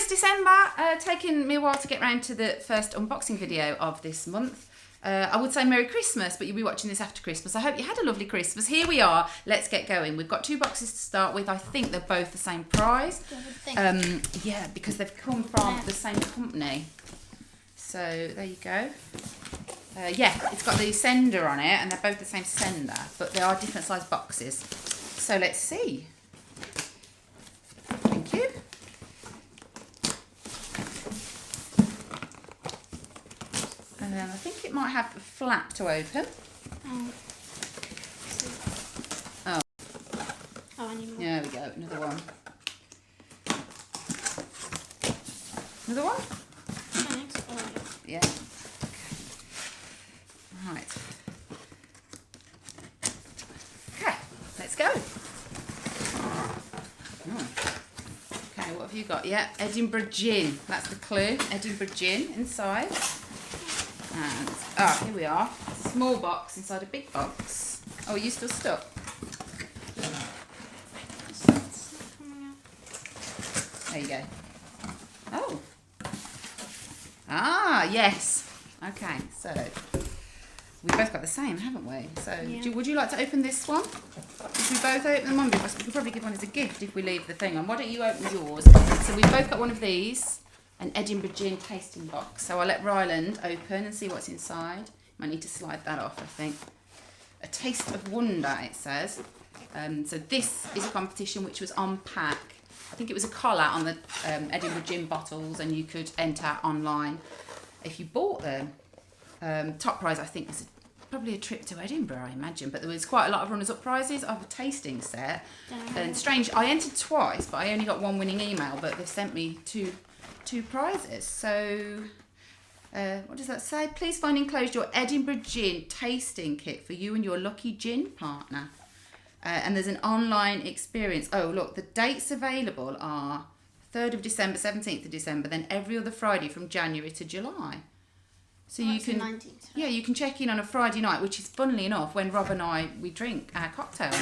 it's December. Taking me a while to get round to the first unboxing video of this month. I would say Merry Christmas, but you'll be watching this after Christmas. I hope you had a lovely Christmas. Here we are. Let's get going. We've got 2 boxes to start with. I think they're both the same price. Yeah, because they've come from the same company. So there you go. Yeah, it's got the sender on it, and they're both the same sender, but they are different size boxes. So let's see. Thank you. I think it might have a flap to open. Oh. I need more. There we go, another one. Another one? Thanks. Oh, Yeah. Right. Okay, let's go. Okay, what have you got? Yeah, Edinburgh Gin. That's the clue. Edinburgh Gin inside. And, here we are. Small box inside a big box. Oh, are you still stuck? There you go. Oh. Ah, yes. Okay, so we both got the same, haven't we? So yeah. would you like to open this one? If we both open them on, we could probably give one as a gift if we leave the thing on. Why don't you open yours? So we've both got one of these, an Edinburgh Gin tasting box. So I'll let Ryland open and see what's inside. Might need to slide that off, I think. A taste of wonder, it says. So this is a competition which was on pack. I think it was a collar on the Edinburgh Gin bottles, and you could enter online if you bought them. Top prize, I think, was probably a trip to Edinburgh, I imagine. But there was quite a lot of runners-up prizes of a tasting set. And strange, I entered twice, but I only got one winning email. But they've sent me two prizes. So what does that say? Please find enclosed your Edinburgh Gin tasting kit for you and your lucky gin partner. And there's an online experience. Oh, look, the dates available are 3rd of December, 17th of December, then every other Friday from January to July. So you can, 19th, right? yeah, you can check in on a Friday night, which is funnily enough when Rob and I, we drink our cocktail.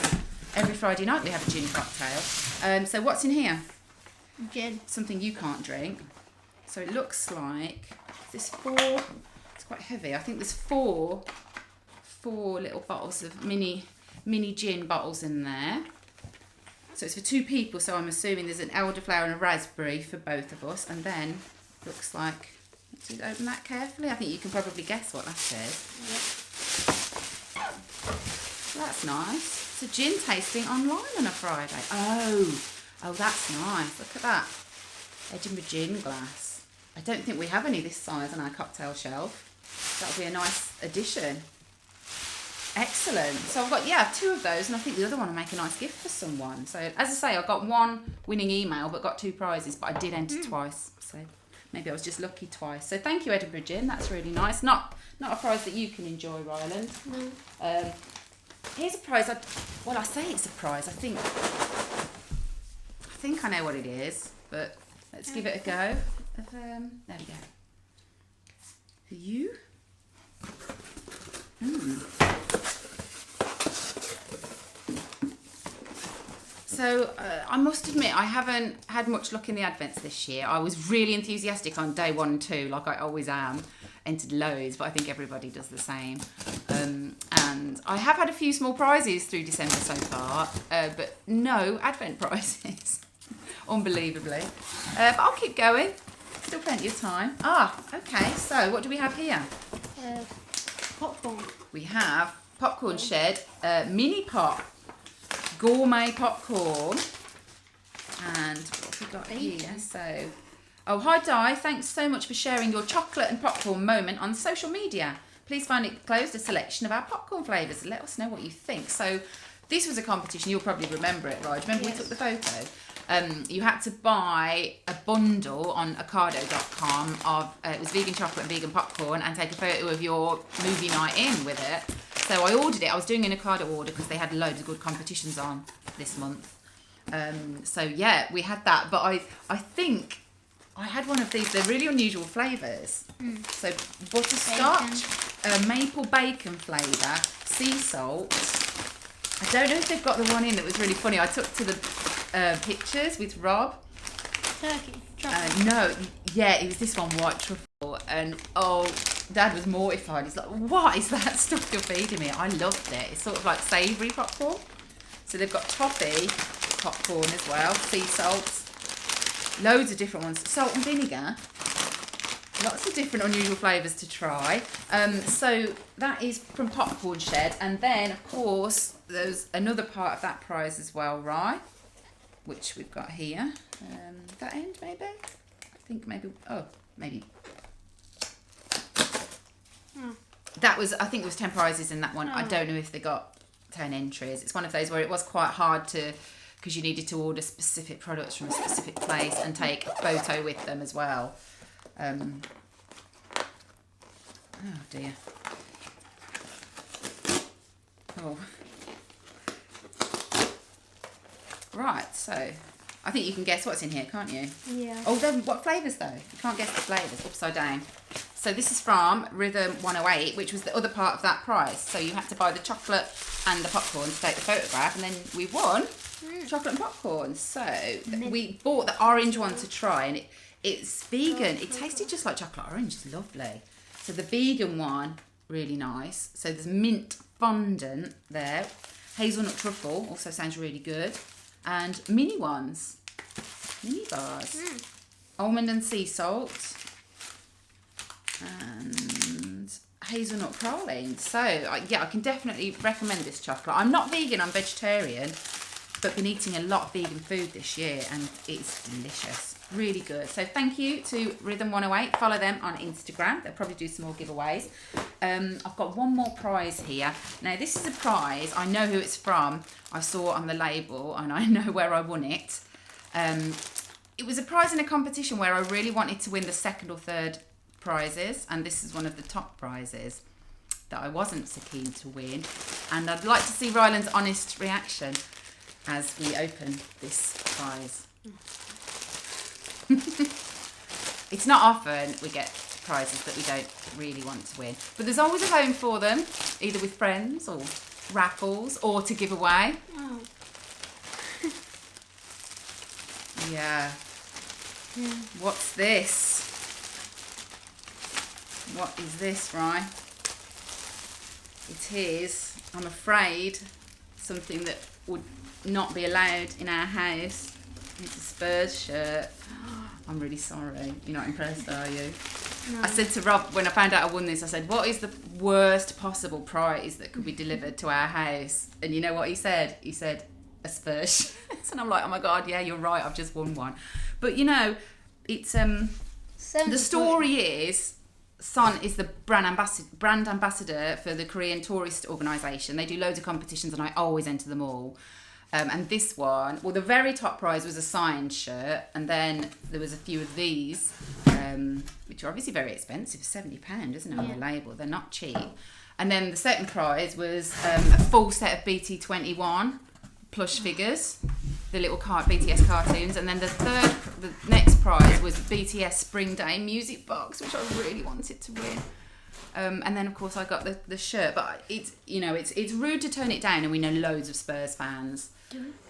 Every Friday night we have a gin cocktail. So what's in here? Gin. Something you can't drink. So it looks like, is this 4? It's quite heavy. I think there's four little bottles of mini gin bottles in there. So it's for 2 people, so I'm assuming there's an elderflower and a raspberry for both of us. And then looks like, let's just open that carefully. I think you can probably guess what that is. Yep. That's nice. It's a gin tasting online on a Friday. Oh, that's nice. Look at that. Edinburgh Gin glass. I don't think we have any this size on our cocktail shelf. That'll be a nice addition. Excellent. So I've got, 2 of those, and I think the other one will make a nice gift for someone. So as I say, I got 1 winning email, but got 2 prizes, but I did enter twice. So maybe I was just lucky twice. So thank you, Edinburgh Gin. That's really nice. Not a prize that you can enjoy, Ryland. No. Here's a prize. I say it's a prize. I think I know what it is, but let's give it a go. There we go. For you. So I must admit, I haven't had much luck in the Advents this year. I was really enthusiastic on day 1 and 2, like I always am. Entered loads, but I think everybody does the same. And I have had a few small prizes through December so far, but no Advent prizes, unbelievably. But I'll keep going. Still plenty of time. Okay, so what do we have here? Popcorn. We have Popcorn Shed, mini pop, gourmet popcorn, and what have we got here? So, hi Di, thanks so much for sharing your chocolate and popcorn moment on social media. Please find it closed a selection of our popcorn flavours. Let us know what you think. So this was a competition, you'll probably remember it, right? Remember we took the photo? You had to buy a bundle on ocado.com of, it was vegan chocolate and vegan popcorn, and take a photo of your movie night in with it. So I ordered it. I was doing an Ocado order because they had loads of good competitions on this month. So yeah, we had that. But I think I had one of these. They're really unusual flavours. So butterscotch, maple bacon flavour, sea salt. I don't know if they've got the one in that was really funny. I took to the pictures with Rob. turkey. Chocolate. No, yeah, it was this one, white truffle, and Dad was mortified. He's like, what is that stuff you're feeding me? I loved it. It's sort of like savoury popcorn. So they've got toffee popcorn as well, sea salts, loads of different ones, salt and vinegar, lots of different unusual flavours to try. So that is from Popcorn Shed, and then of course there's another part of that prize as well, right? Which we've got here. That end maybe? I think maybe. Oh, maybe. That was. I think it was 10 prizes in that one. I don't know if they got 10 entries. It's one of those where it was quite hard to, because you needed to order specific products from a specific place and take a photo with them as well. Oh dear. Oh. Right, so I think you can guess what's in here, can't you? Yeah. Oh, then what flavours though? You can't guess the flavours. Upside down. So this is from Rhythm 108, which was the other part of that prize. So you had to buy the chocolate and the popcorn to take the photograph, and then we won chocolate and popcorn. So we bought the orange one to try, and it's vegan. It tasted just like chocolate orange. It's lovely. So the vegan one, really nice. So there's mint fondant there. Hazelnut truffle also sounds really good. And mini ones, mini bars. Almond and sea salt. And hazelnut praline. So yeah, I can definitely recommend this chocolate. I'm not vegan, I'm vegetarian, but been eating a lot of vegan food this year, and it's delicious, really good. So thank you to Rhythm 108. Follow them on Instagram. They'll probably do some more giveaways. I've got one more prize here. Now this is a prize, I know who it's from. I saw it on the label and I know where I won it. It was a prize in a competition where I really wanted to win the second or third prizes, and this is one of the top prizes that I wasn't so keen to win, and I'd like to see Ryland's honest reaction as we open this prize. It's not often we get prizes that we don't really want to win, but there's always a home for them, either with friends or raffles or to give away. Yeah. What's this? What is this, right? It is, I'm afraid, something that would not be allowed in our house. It's a Spurs shirt. I'm really sorry. You're not impressed, are you? No. I said to Rob, when I found out I won this, I said, what is the worst possible prize that could be delivered to our house? And you know what he said? He said, a Spurs shirt. And I'm like, oh my God, yeah, you're right, I've just won one. But you know, it's, the story is, Son is the brand ambassador for the Korean tourist organisation. They do loads of competitions and I always enter them all. And this one, well, the very top prize was a signed shirt, and then there was a few of these, which are obviously very expensive, £70, isn't it, on the label? They're not cheap. And then the second prize was a full set of BT21 plush figures, the little BTS cartoons, and then the next prize was BTS Spring Day music box, which I really wanted to win. And then of course I got the shirt, but it's, you know, it's rude to turn it down, and we know loads of Spurs fans.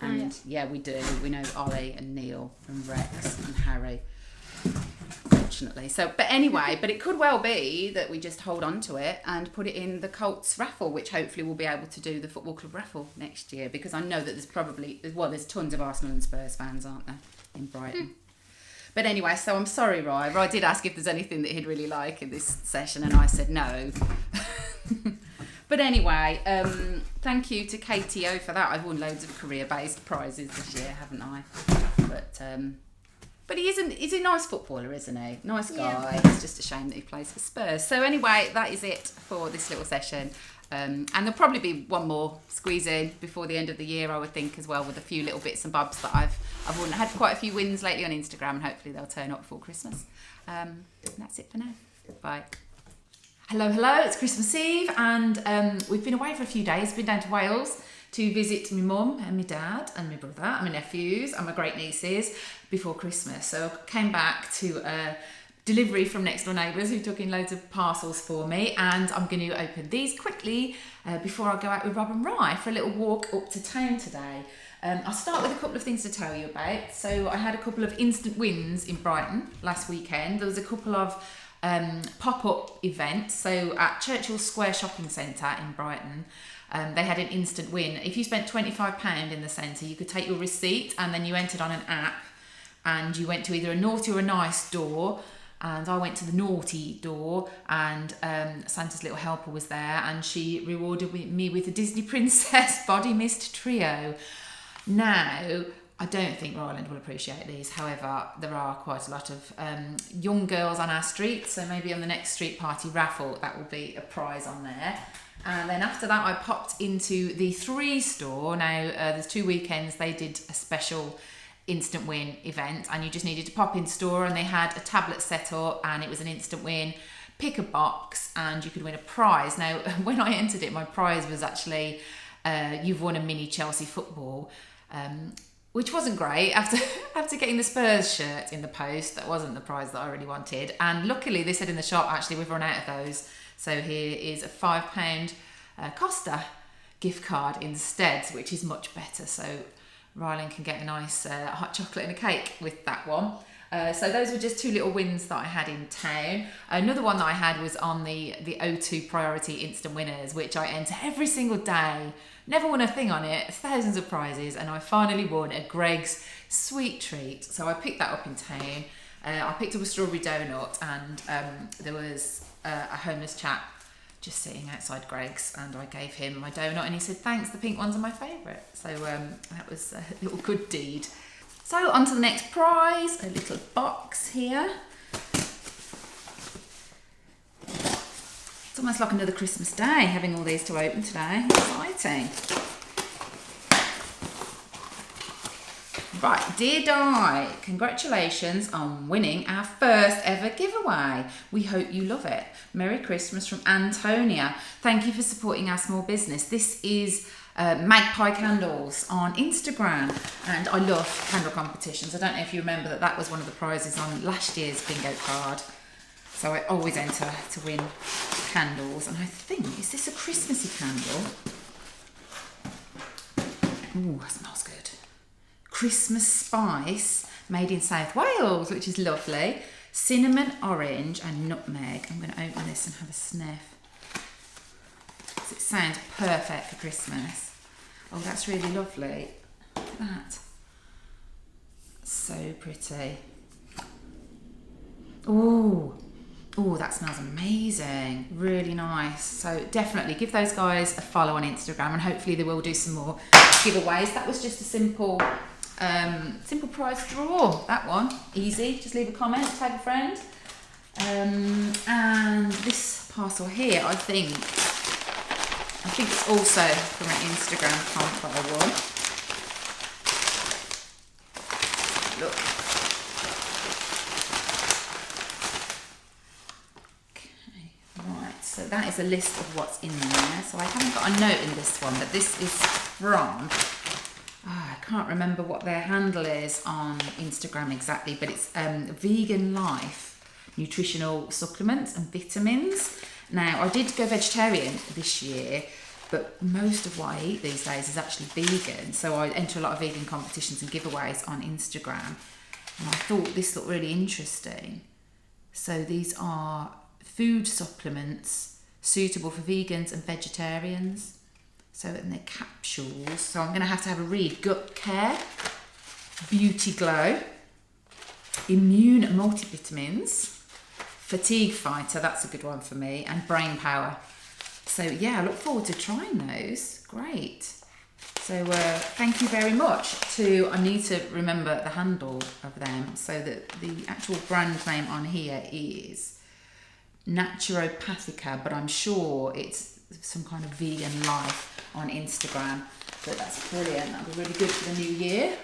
And yeah, we do. We know Ollie and Neil and Rex and Harry, fortunately. So, but anyway, but it could well be that we just hold on to it and put it in the Colts raffle, which hopefully we'll be able to do the football club raffle next year, because I know that there's tons of Arsenal and Spurs fans, aren't there, in Brighton. But anyway, so I'm sorry, Rye. Rye did ask if there's anything that he'd really like in this session, and I said no. But anyway, thank you to KTO for that. I've won loads of career-based prizes this year, haven't I? But he's a nice footballer, isn't he? Nice guy. Yeah. It's just a shame that he plays for Spurs. So anyway, that is it for this little session. And there'll probably be one more squeeze in before the end of the year, I would think, as well, with a few little bits and bobs that I've won. I had quite a few wins lately on Instagram, and hopefully they'll turn up before Christmas. That's it for now. Bye. Hello, it's Christmas Eve, and we've been away for a few days. Been down to Wales to visit my mum and my dad and my brother and my nephews and my great nieces before Christmas. So I came back to a delivery from next door neighbours who took in loads of parcels for me, and I'm going to open these quickly before I go out with Rob and Rye for a little walk up to town today. I'll start with a couple of things to tell you about. So I had a couple of instant wins in Brighton last weekend. There was a couple of pop-up events. So at Churchill Square Shopping Centre in Brighton, they had an instant win. If you spent £25 in the centre, you could take your receipt and then you entered on an app and you went to either a naughty or a nice door. And I went to the naughty door, and Santa's little helper was there, and she rewarded me with a Disney Princess Body Mist Trio. Now, I don't think Ryland will appreciate these. However, there are quite a lot of young girls on our street, so maybe on the next street party raffle, that will be a prize on there. And then after that, I popped into the 3 store. Now, there's 2 weekends, they did a special instant win event, and you just needed to pop in store, and they had a tablet set up, and it was an instant win. Pick a box and you could win a prize. Now, when I entered it, my prize was actually you've won a mini Chelsea football, which wasn't great. After getting the Spurs shirt in the post, that wasn't the prize that I really wanted. And luckily, they said in the shop, actually, we've run out of those. So here is a £5 Costa gift card instead, which is much better. So Ryland can get a nice hot chocolate and a cake with that one. So those were just 2 little wins that I had in town. Another one that I had was on the O2 Priority Instant Winners, which I enter every single day. Never won a thing on it, thousands of prizes, and I finally won a Greg's Sweet Treat. So I picked that up in town. I picked up a strawberry donut, and there was a homeless chap just sitting outside Greg's, and I gave him my donut, and he said, thanks, the pink ones are my favourite. So that was a little good deed. So on to the next prize, a little box here. It's almost like another Christmas day, having all these to open today. Exciting. Right, dear Di, congratulations on winning our first ever giveaway. We hope you love it. Merry Christmas from Antonia. Thank you for supporting our small business. This is Magpie Candles on Instagram, and I love candle competitions. I don't know if you remember that was one of the prizes on last year's bingo card. So I always enter to win candles, and I think, is this a Christmassy candle? Ooh, that smells good. Christmas spice made in South Wales, which is lovely. Cinnamon, orange and nutmeg. I'm going to open this and have a sniff. It sounds perfect for Christmas. Oh, that's really lovely. Look at that. So pretty. Oh, that smells amazing. Really nice. So definitely give those guys a follow on Instagram, and hopefully they will do some more giveaways. That was just a simple prize draw. That one, easy. Just leave a comment, tag a friend. And this parcel here, I think it's also from an Instagram account that I won. Look. Okay, right. So that is a list of what's in there. So I haven't got a note in this one, but this is from. I can't remember what their handle is on Instagram exactly, but it's Vegan Life nutritional supplements and vitamins. Now, I did go vegetarian this year, but most of what I eat these days is actually vegan. So I enter a lot of vegan competitions and giveaways on Instagram. And I thought this looked really interesting. So these are food supplements suitable for vegans and vegetarians. So in their capsules. So I'm going to have a read. Gut Care, Beauty Glow, Immune Multivitamins, Fatigue Fighter, that's a good one for me, and Brain Power. So yeah, I look forward to trying those. Great. So thank you very much I need to remember the handle of them, so that the actual brand name on here is Naturopathica, but I'm sure it's some kind of vegan life on Instagram. So that's brilliant. That'll be really good for the new year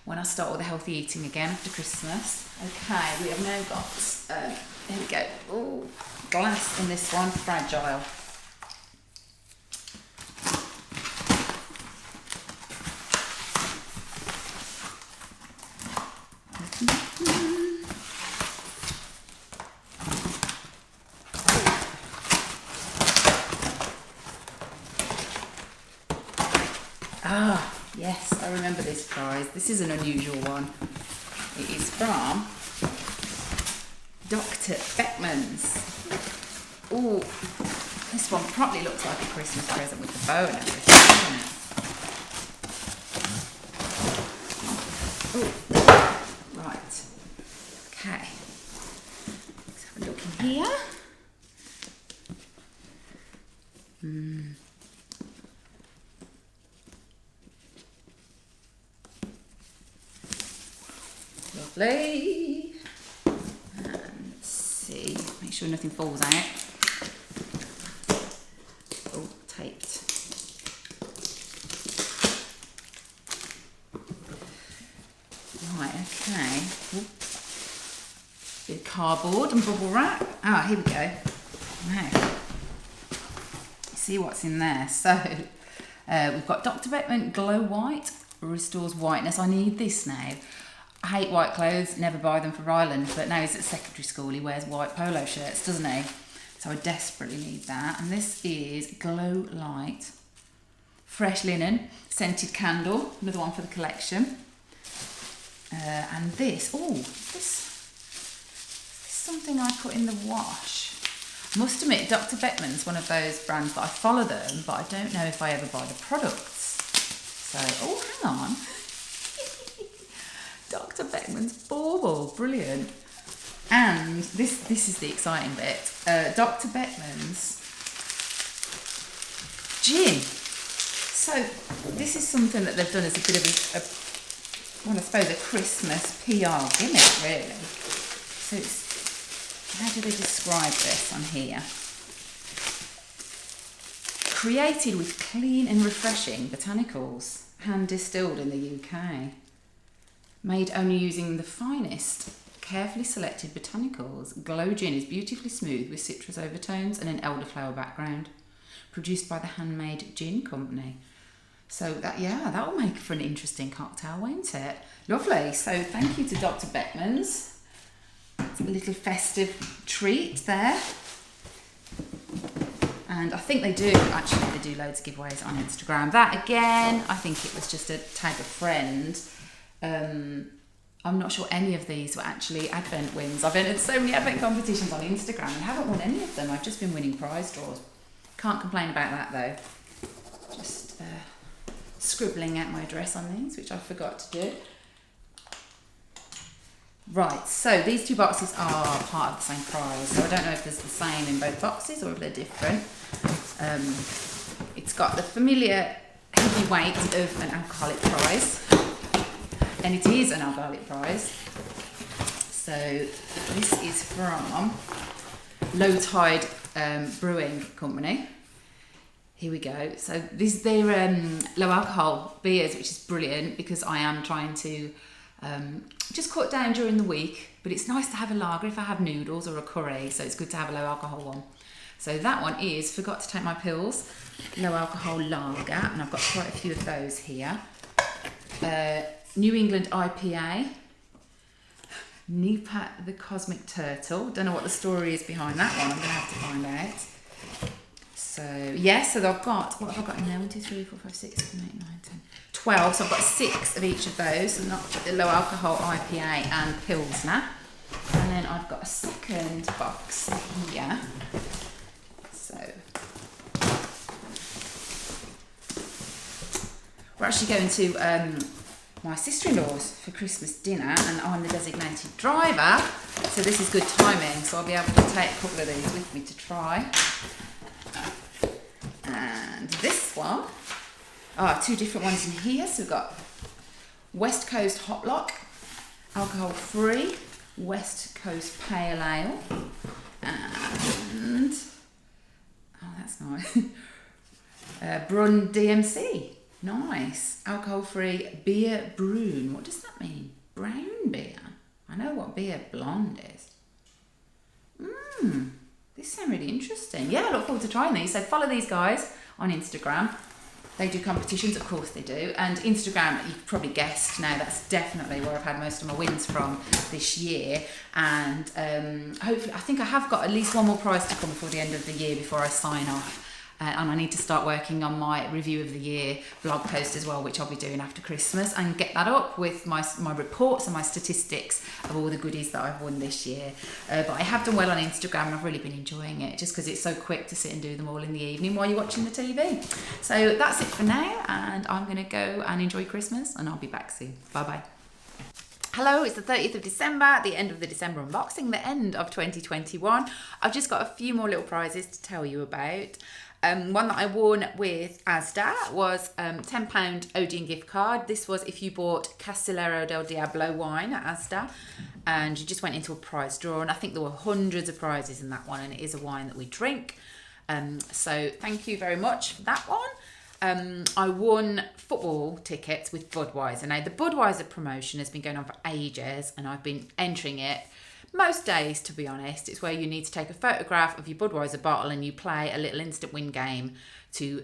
when I start all the healthy eating again after Christmas. Okay, we have now got, here we go. Oh, glass in this one, fragile. Ah, yes, I prize. This is an unusual one. It is from Dr. Beckman's. Oh, this one probably looks like a Christmas present with the bow and everything, doesn't it? Oh, right. Okay. Let's have a look in here. Lovely. And let's see, make sure nothing falls out. Oh, taped. Right, okay. Ooh. Bit of cardboard and bubble wrap. Ah, here we go. Now, see what's in there. So, we've got Dr. Beckman Glow White, restores whiteness. I need this now. I hate white clothes, never buy them for Ryland, but now he's at secondary school, he wears white polo shirts, doesn't he? So I desperately need that. And this is Glow Light, fresh linen, scented candle, another one for the collection. And this, oh, this something I put in the wash. I must admit, Dr. Beckman's one of those brands that I follow them, but I don't know if I ever buy the products. So, oh, hang on. Dr. Beckman's bauble, brilliant. And this is the exciting bit. Dr. Beckman's gin. So this is something that they've done as a bit of well, I suppose a Christmas PR gimmick, really. So it's, how do they describe this on here? Created with clean and refreshing botanicals, hand distilled in the UK. Made only using the finest, carefully selected botanicals, Glow Gin is beautifully smooth with citrus overtones and an elderflower background. Produced by the Handmade Gin Company. So that, yeah, that will make for an interesting cocktail, won't it? Lovely. So thank you to Dr. Beckman's. It's a little festive treat there. And I think they do loads of giveaways on Instagram. That again, I think it was just a tag a friend. I'm not sure any of these were actually Advent wins. I've entered so many Advent competitions on Instagram and haven't won any of them. I've just been winning prize draws. Can't complain about that though. Just scribbling out my address on these, which I forgot to do. Right, so these two boxes are part of the same prize. So I don't know if there's the same in both boxes or if they're different. It's got the familiar heavy weight of an alcoholic prize. And it is an alcoholic prize. So this is from Low Tide Brewing Company. Here we go. So they're low alcohol beers, which is brilliant because I am trying to just cut down during the week. But it's nice to have a lager if I have noodles or a curry. So it's good to have a low alcohol one. So that one is Forgot to Take My Pills, low alcohol lager, and I've got quite a few of those here. New England IPA, Nipa the Cosmic Turtle. Don't know what the story is behind that one. I'm going to have to find out. So, yeah, so I've got, what have I got in there? 1, 2, 3, 4, 5, 6, 7, 8, 9, 10, 12. So I've got 6 of each of those. So not the low alcohol IPA and Pilsner. And then I've got a second box here. So we're actually going to my sister-in-law's for Christmas dinner, and I'm the designated driver, so this is good timing, so I'll be able to take a couple of these with me to try. And this one, two different ones in here. So we've got West Coast Hot Lock, alcohol-free, West Coast Pale Ale, and, oh that's nice, Brun DMC. Nice. Alcohol-free beer brune. What does that mean? Brown beer. I know what beer blonde is. This sounds really interesting. Yeah, I look forward to trying these. So follow these guys on Instagram. They do competitions, of course they do. And Instagram, you've probably guessed now, that's definitely where I've had most of my wins from this year. And hopefully, I think I have got at least one more prize to come before the end of the year before I sign off. and I need to start working on my review of the year blog post as well, which I'll be doing after Christmas, and get that up with my reports and my statistics of all the goodies that I've won this year. But I have done well on Instagram, and I've really been enjoying it just because it's so quick to sit and do them all in the evening while you're watching the TV. So that's it for now, and I'm going to go and enjoy Christmas, and I'll be back soon. Bye bye. Hello, it's the 30th of December, the end of the December unboxing, the end of 2021. I've just got a few more little prizes to tell you about. One that I won with Asda was £10 Odeon gift card. This was if you bought Casillero del Diablo wine at Asda, and you just went into a prize draw, and I think there were hundreds of prizes in that one, and it is a wine that we drink. So thank you very much for that one. I won football tickets with Budweiser. Now, the Budweiser promotion has been going on for ages, and I've been entering it most days, to be honest. It's where you need to take a photograph of your Budweiser bottle and you play a little instant win game to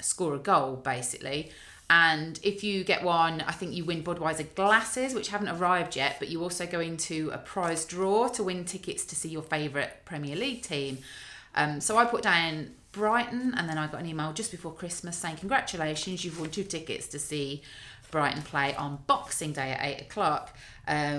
score a goal, basically. And if you get one, I think you win Budweiser glasses, which haven't arrived yet, but you also go into a prize draw to win tickets to see your favourite Premier League team. So I put down Brighton, and then I got an email just before Christmas saying, congratulations, you've won 2 tickets to see Brighton play on Boxing Day at 8 o'clock,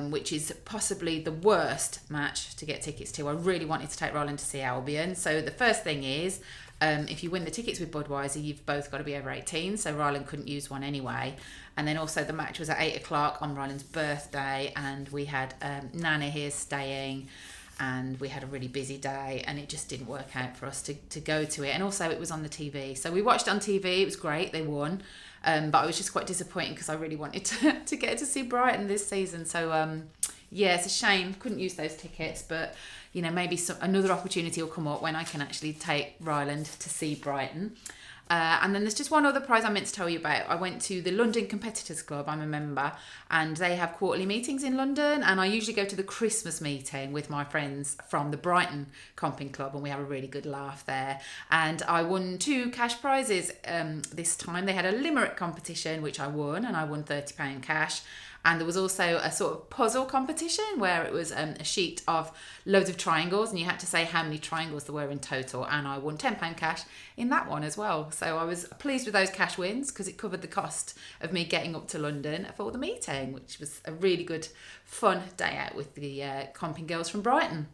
which is possibly the worst match to get tickets to. I really wanted to take Roland to see Albion. So the first thing is, if you win the tickets with Budweiser, you've both got to be over 18, so Ryland couldn't use one anyway. And then also the match was at 8 o'clock on Ryland's birthday, and we had Nana here staying, and we had a really busy day, and it just didn't work out for us to go to it. And also it was on the TV. So we watched it on TV, it was great, they won. But I was just quite disappointed because I really wanted to get to see Brighton this season. So yeah, it's a shame, couldn't use those tickets, but you know, maybe another opportunity will come up when I can actually take Ryland to see Brighton. And then there's just one other prize I meant to tell you about. I went to the London Competitors Club, I'm a member, and they have quarterly meetings in London, and I usually go to the Christmas meeting with my friends from the Brighton Comping Club, and we have a really good laugh there. And I won 2 cash prizes this time. They had a limerick competition, which I won, and I won £30 cash. And there was also a sort of puzzle competition where it was a sheet of loads of triangles, and you had to say how many triangles there were in total, and I won £10 cash in that one as well. So I was pleased with those cash wins because it covered the cost of me getting up to London for the meeting, which was a really good fun day out with the comping girls from Brighton.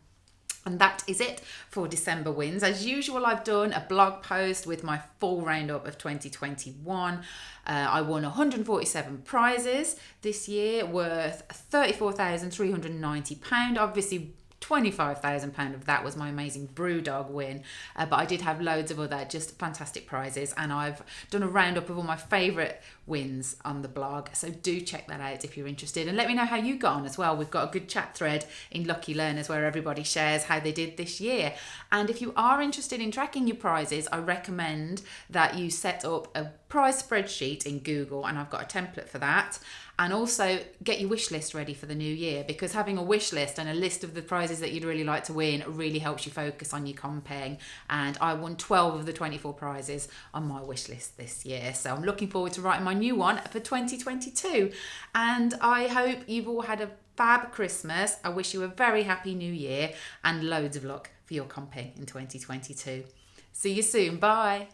And that is it for December wins. As usual, I've done a blog post with my full roundup of 2021. I won 147 prizes this year worth £34,390. Obviously, £25,000 of that was my amazing Brewdog win, but I did have loads of other just fantastic prizes, and I've done a roundup of all my favourite wins on the blog, so do check that out if you're interested, and let me know how you got on as well. We've got a good chat thread in Lucky Learners where everybody shares how they did this year. And if you are interested in tracking your prizes, I recommend that you set up a prize spreadsheet in Google, and I've got a template for that. And also get your wish list ready for the new year, because having a wish list and a list of the prizes that you'd really like to win really helps you focus on your comping. And I won 12 of the 24 prizes on my wish list this year. So I'm looking forward to writing my new one for 2022. And I hope you've all had a fab Christmas. I wish you a very happy new year and loads of luck for your comping in 2022. See you soon. Bye.